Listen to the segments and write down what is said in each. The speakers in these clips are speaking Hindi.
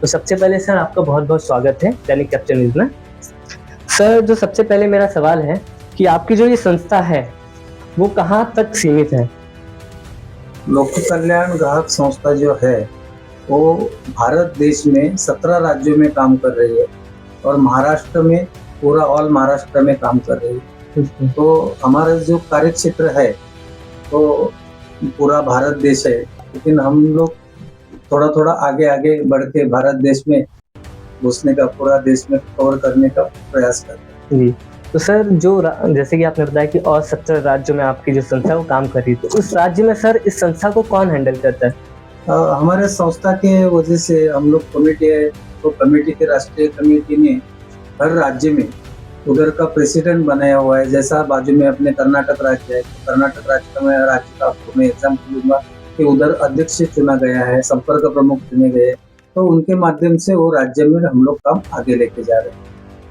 तो सबसे पहले सर आपका बहुत-बहुत स्वागत है दैनिक कैपिटल न्यूज़ में। सर जो सबसे पहले मेरा सवाल है कि आपकी जो ये संस्था है, वो कहाँ तक सीमित है? लोक कल्याण ग्राहक संस्था जो है वो भारत देश में 17 राज्यों में काम कर रही है और महाराष्ट्र में पूरा ऑल महाराष्ट्र में काम कर रही है। तो हमारा जो कार्य क्षेत्र है तो पूरा भारत देश है, लेकिन हम लोग थोड़ा थोड़ा आगे आगे बढ़ के भारत देश में घुसने का, पूरा देश में कवर करने का प्रयास करते हैं। जी, तो सर जो जैसे कि आपने बताया कि और 17 राज्यों में आपकी जो संस्था है वो काम कर रही है, तो उस राज्य में सर इस संस्था को कौन हैंडल करता है? हमारे संस्था के वजह से हम लोग कमेटी है, तो कमेटी के राष्ट्रीय कमेटी ने हर राज्य में उधर का प्रेसिडेंट बनाया हुआ है। जैसा बाजू में अपने कर्नाटक राज्य है, तो कर्नाटक राज्य का आपको मैं एग्जाम्पल दूंगा कि उधर अध्यक्ष चुना गया है, संपर्क प्रमुख चुने गए, तो उनके माध्यम से वो राज्य में हम लोग काम आगे लेके जा रहे हैं।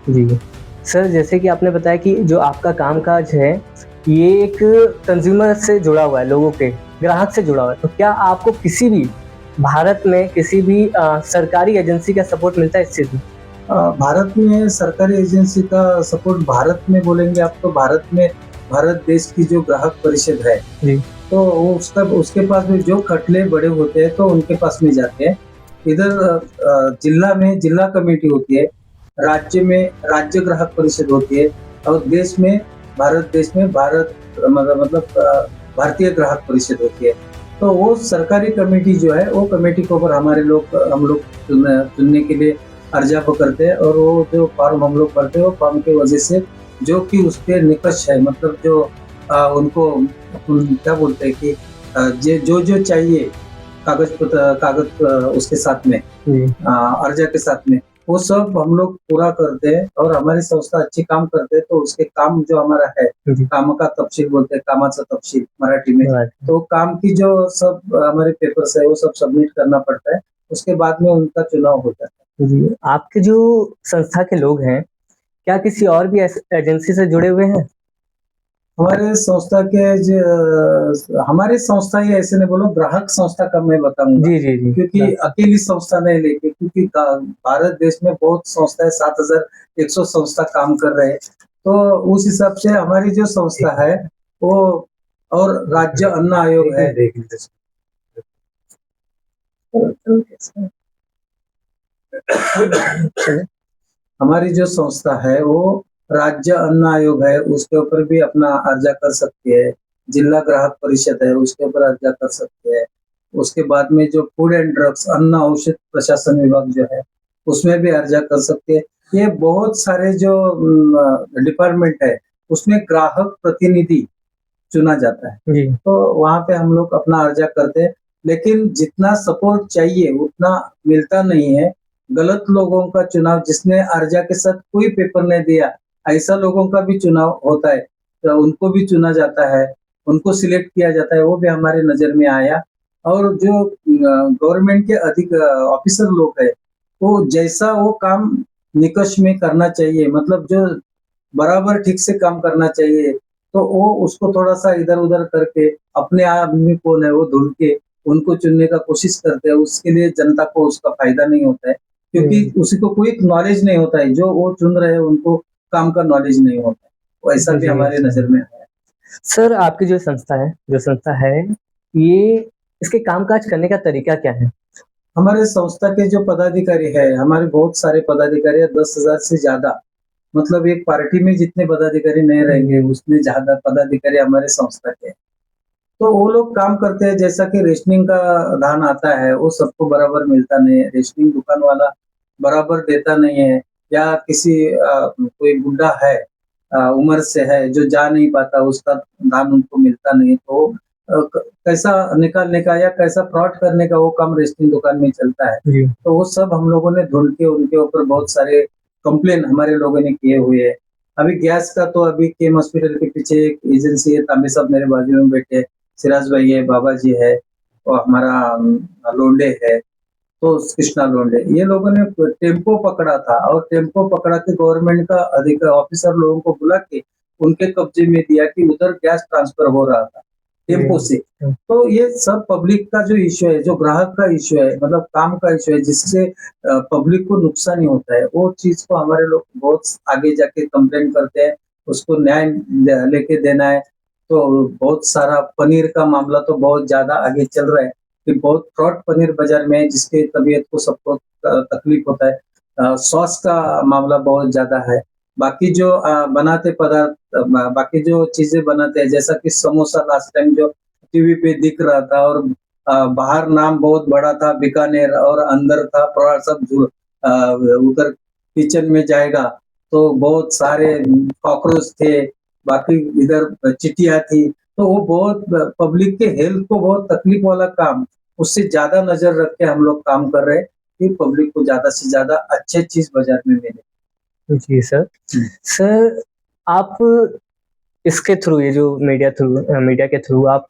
जी, सर जैसे कि आपने बताया कि जो आपका कामकाज है, ये एक कंज्यूमर से जुड़ा हुआ है, लोगों के, ग्राहक से जुड़ा हुआ है। तो क्या आपको किसी भी भारत में किसी भी सरकारी एजेंसी का सपोर्ट मिलता है इस चीज़ में? भारत में सरकारी एजेंसी का सपोर्ट, भारत में बोलेंगे आप तो भारत में भारत देश की जो ग्राहक परिषद है जी, तो वो उसके पास में जो खटले बड़े होते हैं तो उनके पास में जाते हैं। इधर जिला में जिला कमेटी होती है, राज्य में राज्य ग्राहक परिषद होती है और देश में भारत देश में भारतीय ग्राहक परिषद होती है। तो वो सरकारी कमेटी जो है वो कमेटी के ऊपर हम लोग चुनने के लिए अर्जाप करते हैं और वो जो फॉर्म हम लोग भरते हैं वो फॉर्म की वजह से जो कि उसके निकष है, मतलब जो उनको क्या बोलते हैं कि जो जो चाहिए कागज उसके साथ में अर्जा के साथ में वो सब हम लोग पूरा करते हैं और हमारी संस्था अच्छी काम करते हैं। तो उसके काम जो हमारा है, काम का तफसील बोलते हैं, कामाचा तफसील मराठी में, तो काम की जो सब हमारे पेपर्स है वो सब सबमिट करना पड़ता है। उसके बाद में उनका चुनाव होता है। जी। आपके जो संस्था के लोग हैं, क्या किसी और भी एजेंसी से जुड़े हुए हैं? हमारे संस्था ही ऐसे नहीं बोलो, ग्राहक संस्था का मैं बताऊंगा जी, जी, जी। क्योंकि अकेली संस्था नहीं लेके, क्योंकि भारत देश में बहुत संस्था है, 7100 संस्था काम कर रहे हैं। तो उस हिसाब से हमारी जो संस्था है वो और राज्य अन्न आयोग है, हमारी जो संस्था है वो राज्य अन्न आयोग है, उसके ऊपर भी अपना अर्जा कर सकती है। जिला ग्राहक परिषद है, उसके ऊपर अर्जा कर सकते हैं। उसके बाद में जो फूड एंड ड्रग्स अन्न औषध प्रशासन विभाग जो है उसमें भी अर्जा कर सकते हैं। ये बहुत सारे जो डिपार्टमेंट है उसमें ग्राहक प्रतिनिधि चुना जाता है। जी, तो वहां पे हम लोग अपना अर्जा करते हैं, लेकिन जितना सपोर्ट चाहिए उतना मिलता नहीं है। गलत लोगों का चुनाव, जिसने अर्जा के साथ कोई पेपर नहीं दिया, ऐसा लोगों का भी चुनाव होता है, तो उनको भी चुना जाता है, उनको सिलेक्ट किया जाता है, वो भी हमारे नजर में आया। और जो गवर्नमेंट के अधिक ऑफिसर लोग है वो जैसा वो काम निकष में करना चाहिए, मतलब जो बराबर ठीक से काम करना चाहिए, तो वो उसको थोड़ा सा इधर उधर करके अपने आदमी कौन है वो ढूंढ के उनको चुनने का कोशिश करते हैं। उसके लिए जनता को उसका फायदा नहीं होता है, क्योंकि उसी को कोई नॉलेज नहीं होता है, जो वो चुन रहे हैं उनको काम का नॉलेज नहीं होता है। वो ऐसा भी हमारे नजर में है। सर आपकी जो संस्था है, ये इसके कामकाज करने का तरीका क्या है? हमारे संस्था के जो पदाधिकारी है, हमारे बहुत सारे पदाधिकारी है, 10,000 से ज्यादा, मतलब एक पार्टी में जितने पदाधिकारी नहीं रहेंगे उसमें ज्यादा पदाधिकारी हमारे संस्था के। तो वो लोग काम करते हैं, जैसा कि रेशनिंग का धान आता है वो सबको बराबर मिलता नहीं है, रेशनिंग दुकान वाला बराबर देता नहीं है, या किसी कोई बुढ़ा है, उम्र से है, जो जा नहीं पाता, उसका धान उनको मिलता नहीं, तो कैसा निकालने का या कैसा फ्रॉड करने का वो काम रेशनिंग दुकान में चलता है। जी, तो वो सब हम लोगों ने ढूंढ के उनके ऊपर बहुत सारे कंप्लेन हमारे लोगों ने किए हुए हैं। अभी गैस का तो अभी केम हॉस्पिटल के पीछे एक एजेंसी है, तांबे साहब मेरे बाजू में बैठे, सिराज भाई है, बाबा जी है और हमारा लोंडे है, तो कृष्णा लोंडे, ये लोगों ने टेम्पो पकड़ा था और टेम्पो पकड़ा के गवर्नमेंट का अधिक ऑफिसर लोगों को बुला के उनके कब्जे में दिया कि उधर गैस ट्रांसफर हो रहा था। टेम्पो से। तो ये सब पब्लिक का जो इश्यू है, जो ग्राहक का इश्यू है, मतलब काम का इश्यू है, जिससे पब्लिक को नुकसान ही होता है, वो चीज को हमारे लोग बहुत आगे जाके कंप्लेन करते हैं, उसको न्याय लेके देना है। तो बहुत सारा पनीर का मामला तो बहुत ज्यादा आगे चल रहा है कि बहुत फ्रॉड पनीर बाजार में है, जिसके तबीयत को सबको तकलीफ होता है। सॉस का मामला बहुत ज्यादा है। बाकी जो बनाते पदार्थ, बाकी जो चीजें बनाते हैं, जैसा कि समोसा लास्ट टाइम जो टीवी पे दिख रहा था, और बाहर नाम बहुत बड़ा था बीकानेर, और अंदर था सब उधर किचन में जाएगा तो बहुत सारे कॉकरोच थे, बाकी इधर चिटिया थी। तो वो बहुत पब्लिक के हेल्थ को बहुत तकलीफ वाला काम, उससे ज्यादा नजर रख के हम लोग काम कर रहे हैं कि पब्लिक को ज्यादा से ज्यादा अच्छे चीज बाजार में मिले। जी सर। सर, आप इसके थ्रू, ये जो मीडिया के थ्रू आप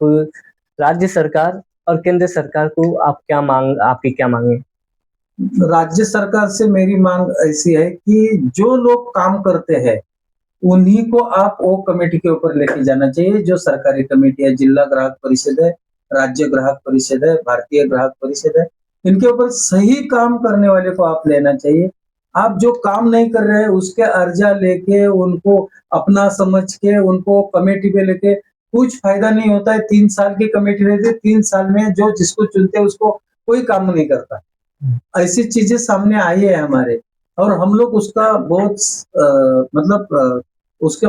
राज्य सरकार और केंद्र सरकार को आपकी क्या मांग है? राज्य सरकार से मेरी मांग ऐसी है कि जो लोग काम करते हैं उन्हीं को आप वो कमेटी के ऊपर लेके जाना चाहिए, जो सरकारी कमेटी है, जिला ग्राहक परिषद है, राज्य ग्राहक परिषद है, भारतीय ग्राहक परिषद है, इनके ऊपर सही काम करने वाले को आप लेना चाहिए। आप जो काम नहीं कर रहे हैं उसके अर्जा लेके, उनको अपना समझ के, उनको कमेटी पे लेके कुछ फायदा नहीं होता है। 3 साल की कमेटी रहती है, 3 साल में जो जिसको चुनते हैं उसको कोई काम नहीं करता। ऐसी चीजें सामने आई है हमारे, और हम लोग उसका बहुत उसके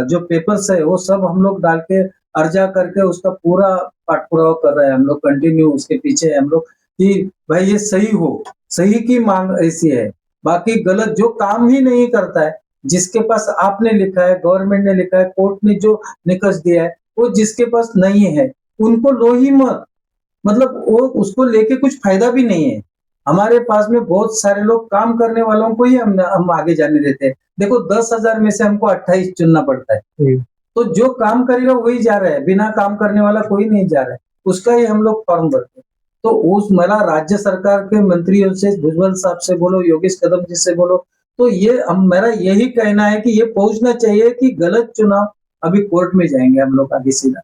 जो पेपर्स है वो सब हम लोग डाल के अर्जा करके उसका पूरा पाठ पुरावा कर रहे हैं। हम लोग कंटिन्यू उसके पीछे है हम लोग कि भाई ये सही हो, सही की मांग ऐसी है। बाकी गलत जो काम ही नहीं करता है, जिसके पास आपने लिखा है, गवर्नमेंट ने लिखा है, कोर्ट ने जो निकष दिया है, वो जिसके पास नहीं है उनको लो ही मत। मतलब वो उसको लेके कुछ फायदा भी नहीं है। हमारे पास में बहुत सारे लोग काम करने वालों को ही हम आगे जाने देते हैं। देखो 10,000 में से हमको 28 चुनना पड़ता है। तो जो काम करेगा वही जा रहा है, बिना काम करने वाला कोई नहीं जा रहा है, उसका ही हम लोग फॉर्म भरते हैं। तो उस मला राज्य सरकार के मंत्रियों से, भुजबल साहब से बोलो, योगेश कदम जी से बोलो, तो ये मेरा यही कहना है कि ये पहुंचना चाहिए कि गलत चुनाव, अभी कोर्ट में जाएंगे हम लोग आगे सीधा,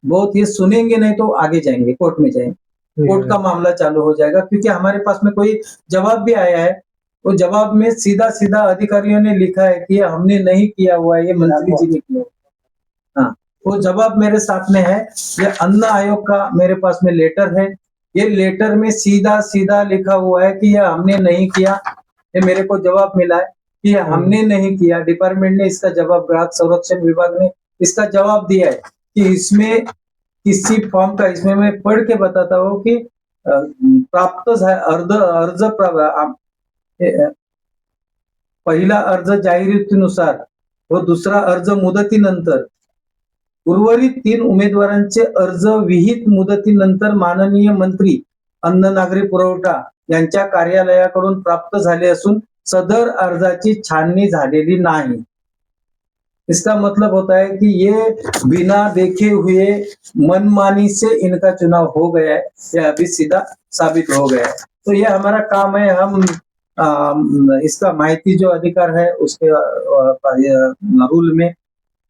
बहुत ये सुनेंगे नहीं तो आगे जाएंगे, कोर्ट में जाएंगे, कोर्ट का मामला चालू हो जाएगा, क्योंकि हमारे पास में कोई जवाब भी आया है। वो जवाब में सीधा सीधा अधिकारियों ने लिखा है कि हमने नहीं किया हुआ है, ये मंत्री जी ने किया हुआ। हाँ, वो जवाब मेरे साथ में है। ये अन्न आयोग का मेरे पास में लेटर है, ये लेटर में सीधा सीधा लिखा हुआ है कि यह हमने नहीं किया। ये मेरे को जवाब मिला है कि हमने नहीं किया। डिपार्टमेंट ने इसका जवाब, ग्राहक संरक्षण विभाग ने इसका जवाब दिया है कि इसमें किसी फॉर्म का, इसमें मैं पढ़ के बताता हूँ कि प्राप्त अर्ज पहिला अर्ज जाहिरातीनुसार व दुसरा अर्ज मुदतीनंतर, उर्वरित 3 उमेदवारांचे अर्ज विहित मुदतीनंतर माननीय मंत्री अन्न नागरी पुरवठा यांच्या कार्यालयाकडून प्राप्त झाले असून सदर अर्जाची छाननी झालेली नाही। इसका मतलब होता है कि ये बिना देखे हुए मनमानी से इनका चुनाव हो गया है, यह अभी सीधा साबित हो गया है। तो ये हमारा काम है, हम इसका माहिती जो अधिकार है उसके रूल में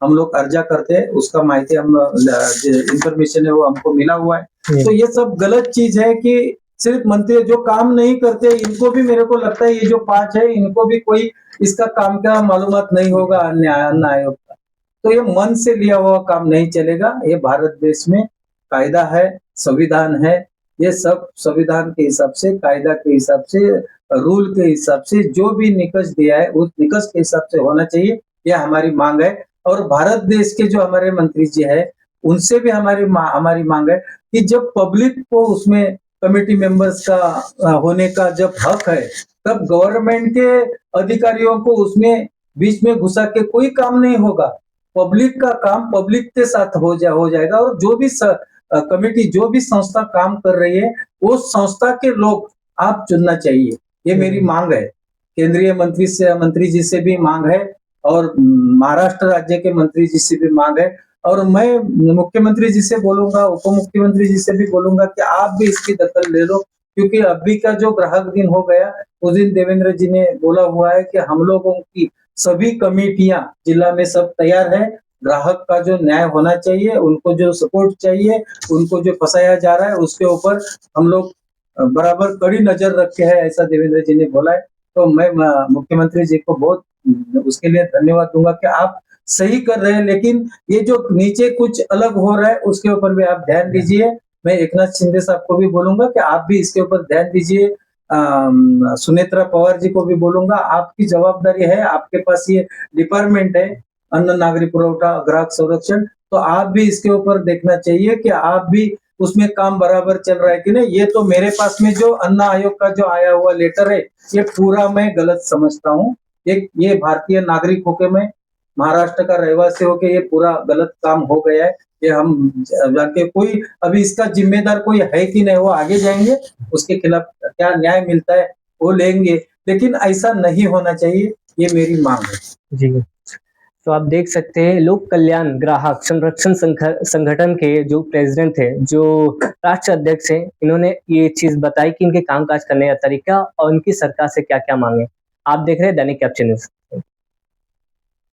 हम लोग अर्जा करते हैं, उसका माहिती हम इंफॉर्मेशन है वो हमको मिला हुआ है। तो ये सब गलत चीज है कि सिर्फ मंत्री जो काम नहीं करते, इनको भी मेरे को लगता है ये जो 5 है इनको भी कोई इसका काम का मालूमात नहीं होगा अन्न आयोग का। तो ये मन से लिया हुआ काम नहीं चलेगा। ये भारत देश में कायदा है, संविधान है, ये सब संविधान के हिसाब से, कायदा के हिसाब से, रूल के हिसाब से जो भी निकष दिया है उस निकष के हिसाब से होना चाहिए, यह हमारी मांग है। और भारत देश के जो हमारे मंत्री जी है उनसे भी हमारी मांग है कि जब पब्लिक को उसमें कमेटी मेंबर्स का होने का जब हक है, तब गवर्नमेंट के अधिकारियों को उसमें बीच में घुसा के कोई काम नहीं होगा। पब्लिक का काम पब्लिक के साथ हो जाएगा। और जो भी कमेटी, जो भी संस्था काम कर रही है, वो संस्था के लोग आप चुनना चाहिए, ये मेरी मांग है। केंद्रीय मंत्री जी से भी मांग है, और महाराष्ट्र राज्य के मंत्री जी से भी मांग है, और मैं मुख्यमंत्री जी से बोलूंगा, उप मुख्यमंत्री जी से भी बोलूंगा कि आप भी इसकी दखल ले लो, क्योंकि अभी का जो ग्राहक दिन हो गया उस दिन देवेंद्र जी ने बोला हुआ है कि हम लोगों की सभी कमेटियां जिला में सब तैयार है, ग्राहक का जो न्याय होना चाहिए, उनको जो सपोर्ट चाहिए, उनको जो फंसाया जा रहा है, उसके ऊपर हम लोग बराबर कड़ी नजर रखे हैं, ऐसा देवेंद्र जी ने बोला है। तो मैं मुख्यमंत्री जी को बहुत उसके लिए धन्यवाद दूंगा कि आप सही कर रहे हैं, लेकिन ये जो नीचे कुछ अलग हो रहा है उसके ऊपर भी आप ध्यान दीजिए। मैं एकनाथ शिंदे साहब को भी बोलूंगा कि आप भी इसके ऊपर ध्यान दीजिए। सुनेत्रा पवार जी को भी बोलूंगा, आपकी जवाबदारी है, आपके पास ये डिपार्टमेंट है, अन्न नागरिक पुरवठा ग्राहक संरक्षण, तो आप भी इसके ऊपर देखना चाहिए कि आप भी उसमें काम बराबर चल रहा है कि नहीं। ये तो मेरे पास में जो अन्न आयोग का जो आया हुआ लेटर है, ये पूरा मैं गलत समझता हूँ। एक ये भारतीय नागरिक होके, मैं महाराष्ट्र का रहवासी होके ये पूरा गलत काम हो गया है। ये हम जाके कोई अभी इसका जिम्मेदार कोई है कि नहीं, वो आगे जाएंगे, उसके खिलाफ क्या न्याय मिलता है वो लेंगे, लेकिन ऐसा नहीं होना चाहिए, ये मेरी मांग है जी। तो आप देख सकते हैं लोक कल्याण ग्राहक संरक्षण संगठन के जो प्रेसिडेंट थे, जो राष्ट्र अध्यक्ष हैं, इन्होंने ये चीज बताई कि इनके कामकाज करने का तरीका और इनकी सरकार से क्या क्या मांगे। आप देख रहे हैं दैनिक कैप्चर न्यूज।